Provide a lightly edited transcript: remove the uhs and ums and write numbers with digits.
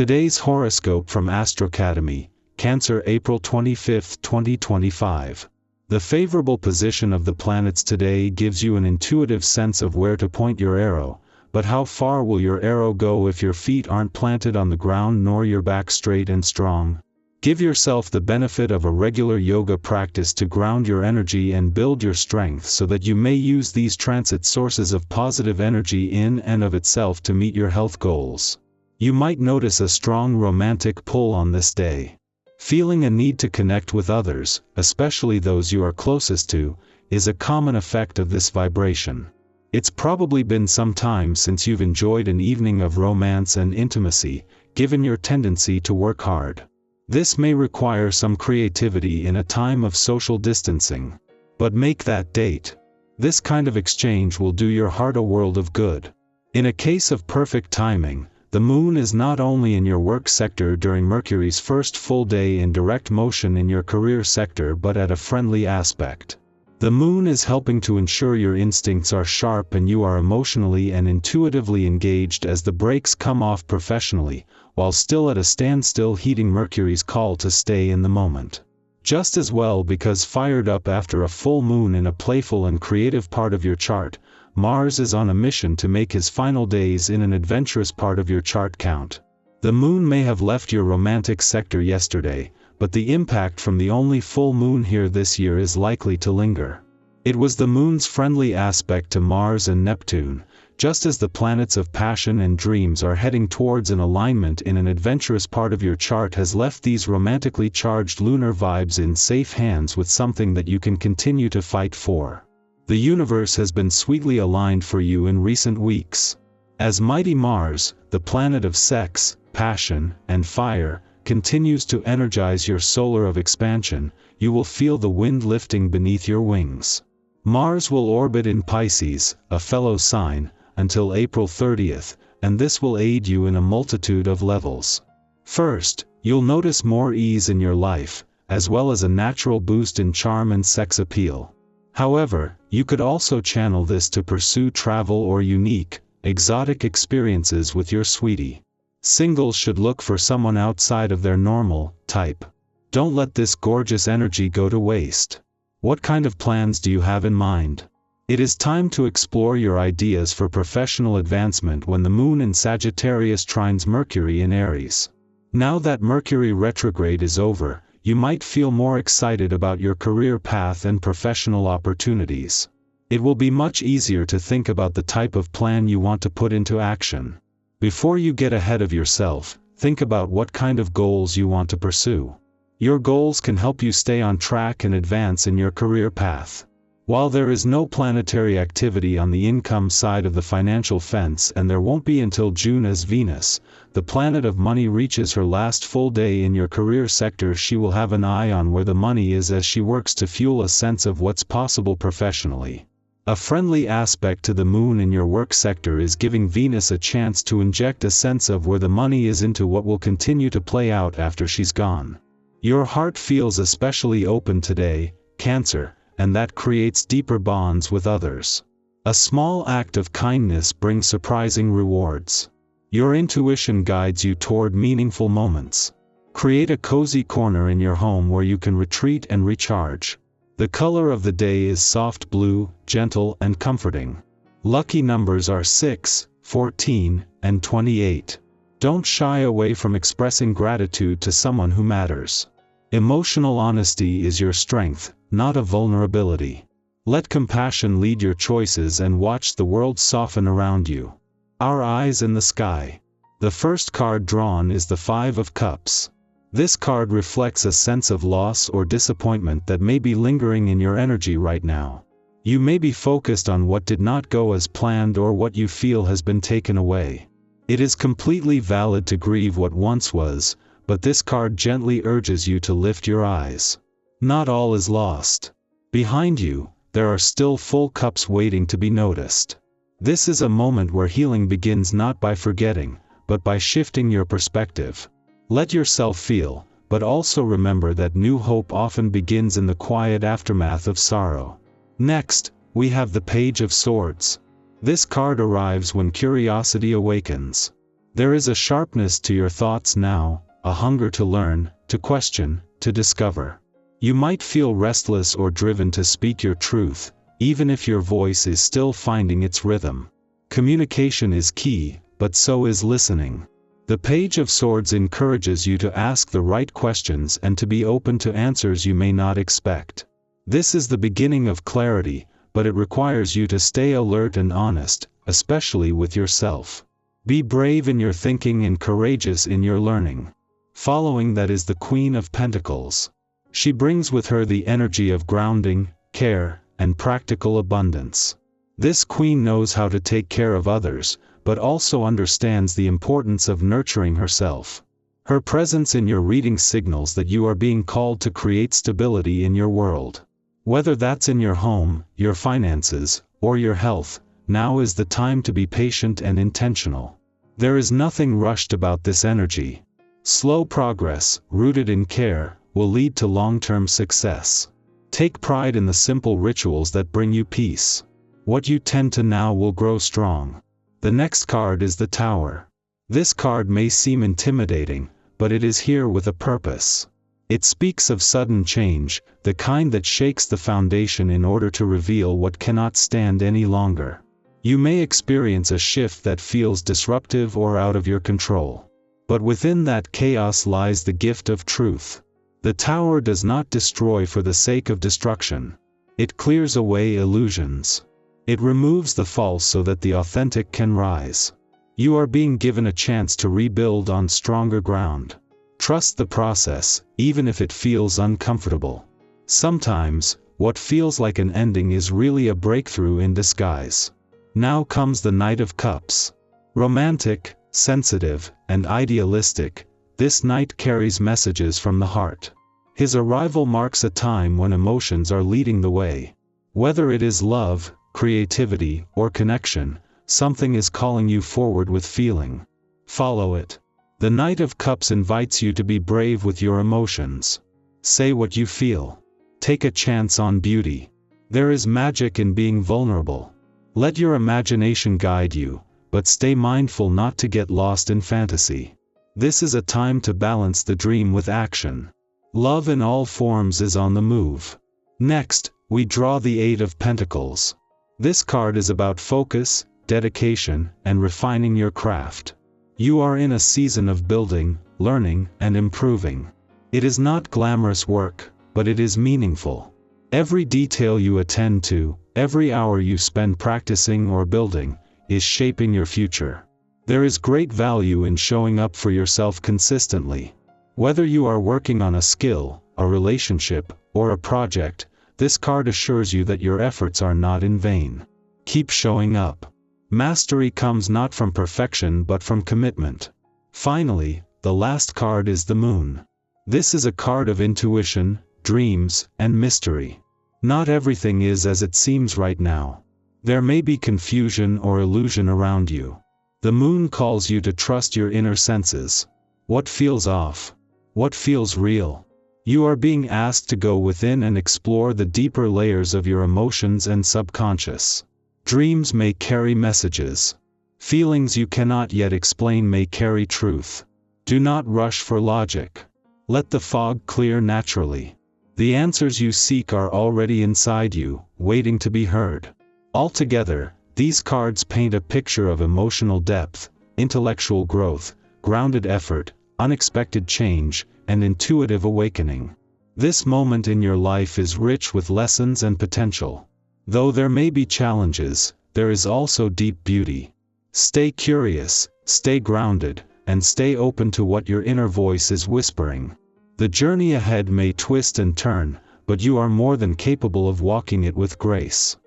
Today's horoscope from Astrocademy, Cancer, April 25, 2025. The favorable position of the planets today gives you an intuitive sense of where to point your arrow, but how far will your arrow go if your feet aren't planted on the ground nor your back straight and strong? Give yourself the benefit of a regular yoga practice to ground your energy and build your strength so that you may use these transit sources of positive energy in and of itself to meet your health goals. You might notice a strong romantic pull on this day. Feeling a need to connect with others, especially those you are closest to, is a common effect of this vibration. It's probably been some time since you've enjoyed an evening of romance and intimacy, given your tendency to work hard. This may require some creativity in a time of social distancing. But make that date. This kind of exchange will do your heart a world of good. In a case of perfect timing, the moon is not only in your work sector during Mercury's first full day in direct motion in your career sector but at a friendly aspect. The moon is helping to ensure your instincts are sharp and you are emotionally and intuitively engaged as the brakes come off professionally, while still at a standstill, heeding Mercury's call to stay in the moment. Just as well, because fired up after a full moon in a playful and creative part of your chart, Mars is on a mission to make his final days in an adventurous part of your chart count. The moon may have left your romantic sector yesterday, but the impact from the only full moon here this year is likely to linger. It was the moon's friendly aspect to Mars and Neptune, just as the planets of passion and dreams are heading towards an alignment in an adventurous part of your chart, has left these romantically charged lunar vibes in safe hands with something that you can continue to fight for. The universe has been sweetly aligned for you in recent weeks. As mighty Mars, the planet of sex, passion, and fire, continues to energize your solar of expansion, you will feel the wind lifting beneath your wings. Mars will orbit in Pisces, a fellow sign, until April 30th, and this will aid you in a multitude of levels. First, you'll notice more ease in your life, as well as a natural boost in charm and sex appeal. However, you could also channel this to pursue travel or unique, exotic experiences with your sweetie. Singles should look for someone outside of their normal type. Don't let this gorgeous energy go to waste. What kind of plans do you have in mind? It is time to explore your ideas for professional advancement when the moon in Sagittarius trines Mercury in Aries. Now that Mercury retrograde is over, you might feel more excited about your career path and professional opportunities. It will be much easier to think about the type of plan you want to put into action. Before you get ahead of yourself, think about what kind of goals you want to pursue. Your goals can help you stay on track and advance in your career path. While there is no planetary activity on the income side of the financial fence, and there won't be until June as Venus, the planet of money, reaches her last full day in your career sector, she will have an eye on where the money is as she works to fuel a sense of what's possible professionally. A friendly aspect to the moon in your work sector is giving Venus a chance to inject a sense of where the money is into what will continue to play out after she's gone. Your heart feels especially open today, Cancer, and that creates deeper bonds with others. A small act of kindness brings surprising rewards. Your intuition guides you toward meaningful moments. Create a cozy corner in your home where you can retreat and recharge. The color of the day is soft blue, gentle and comforting. Lucky numbers are 6, 14, and 28. Don't shy away from expressing gratitude to someone who matters. Emotional honesty is your strength, not a vulnerability. Let compassion lead your choices and watch the world soften around you. Our eyes in the sky. The first card drawn is the 5 of Cups. This card reflects a sense of loss or disappointment that may be lingering in your energy right now. You may be focused on what did not go as planned or what you feel has been taken away. It is completely valid to grieve what once was, but this card gently urges you to lift your eyes. Not all is lost. Behind you, there are still full cups waiting to be noticed. This is a moment where healing begins, not by forgetting, but by shifting your perspective. Let yourself feel, but also remember that new hope often begins in the quiet aftermath of sorrow. Next, we have the Page of Swords. This card arrives when curiosity awakens. There is a sharpness to your thoughts now, a hunger to learn, to question, to discover. You might feel restless or driven to speak your truth, even if your voice is still finding its rhythm. Communication is key, but so is listening. The Page of Swords encourages you to ask the right questions and to be open to answers you may not expect. This is the beginning of clarity, but it requires you to stay alert and honest, especially with yourself. Be brave in your thinking and courageous in your learning. Following that is the Queen of Pentacles. She brings with her the energy of grounding, care, and practical abundance. This queen knows how to take care of others, but also understands the importance of nurturing herself. Her presence in your reading signals that you are being called to create stability in your world. Whether that's in your home, your finances, or your health, now is the time to be patient and intentional. There is nothing rushed about this energy. Slow progress, rooted in care, will lead to long-term success. Take pride in the simple rituals that bring you peace. What you tend to now will grow strong. The next card is the Tower. This card may seem intimidating, but it is here with a purpose. It speaks of sudden change, the kind that shakes the foundation in order to reveal what cannot stand any longer. You may experience a shift that feels disruptive or out of your control. But within that chaos lies the gift of truth. The Tower does not destroy for the sake of destruction. It clears away illusions. It removes the false so that the authentic can rise. You are being given a chance to rebuild on stronger ground. Trust the process, even if it feels uncomfortable. Sometimes, what feels like an ending is really a breakthrough in disguise. Now comes the Knight of Cups. Romantic, sensitive, and idealistic, this knight carries messages from the heart. His arrival marks a time when emotions are leading the way. Whether it is love, creativity, or connection, something is calling you forward with feeling. Follow it. The Knight of Cups invites you to be brave with your emotions. Say what you feel. Take a chance on beauty. There is magic in being vulnerable. Let your imagination guide you, but stay mindful not to get lost in fantasy. This is a time to balance the dream with action. Love in all forms is on the move. Next, we draw the Eight of Pentacles. This card is about focus, dedication, and refining your craft. You are in a season of building, learning, and improving. It is not glamorous work, but it is meaningful. Every detail you attend to, every hour you spend practicing or building, is shaping your future. There is great value in showing up for yourself consistently. Whether you are working on a skill, a relationship, or a project, this card assures you that your efforts are not in vain. Keep showing up. Mastery comes not from perfection but from commitment. Finally, the last card is the Moon. This is a card of intuition, dreams, and mystery. Not everything is as it seems right now. There may be confusion or illusion around you. The Moon calls you to trust your inner senses. What feels off? What feels real? You are being asked to go within and explore the deeper layers of your emotions and subconscious. Dreams may carry messages. Feelings you cannot yet explain may carry truth. Do not rush for logic. Let the fog clear naturally. The answers you seek are already inside you, waiting to be heard. Altogether, these cards paint a picture of emotional depth, intellectual growth, grounded effort, unexpected change, and intuitive awakening. This moment in your life is rich with lessons and potential. Though there may be challenges, there is also deep beauty. Stay curious, stay grounded, and stay open to what your inner voice is whispering. The journey ahead may twist and turn, but you are more than capable of walking it with grace.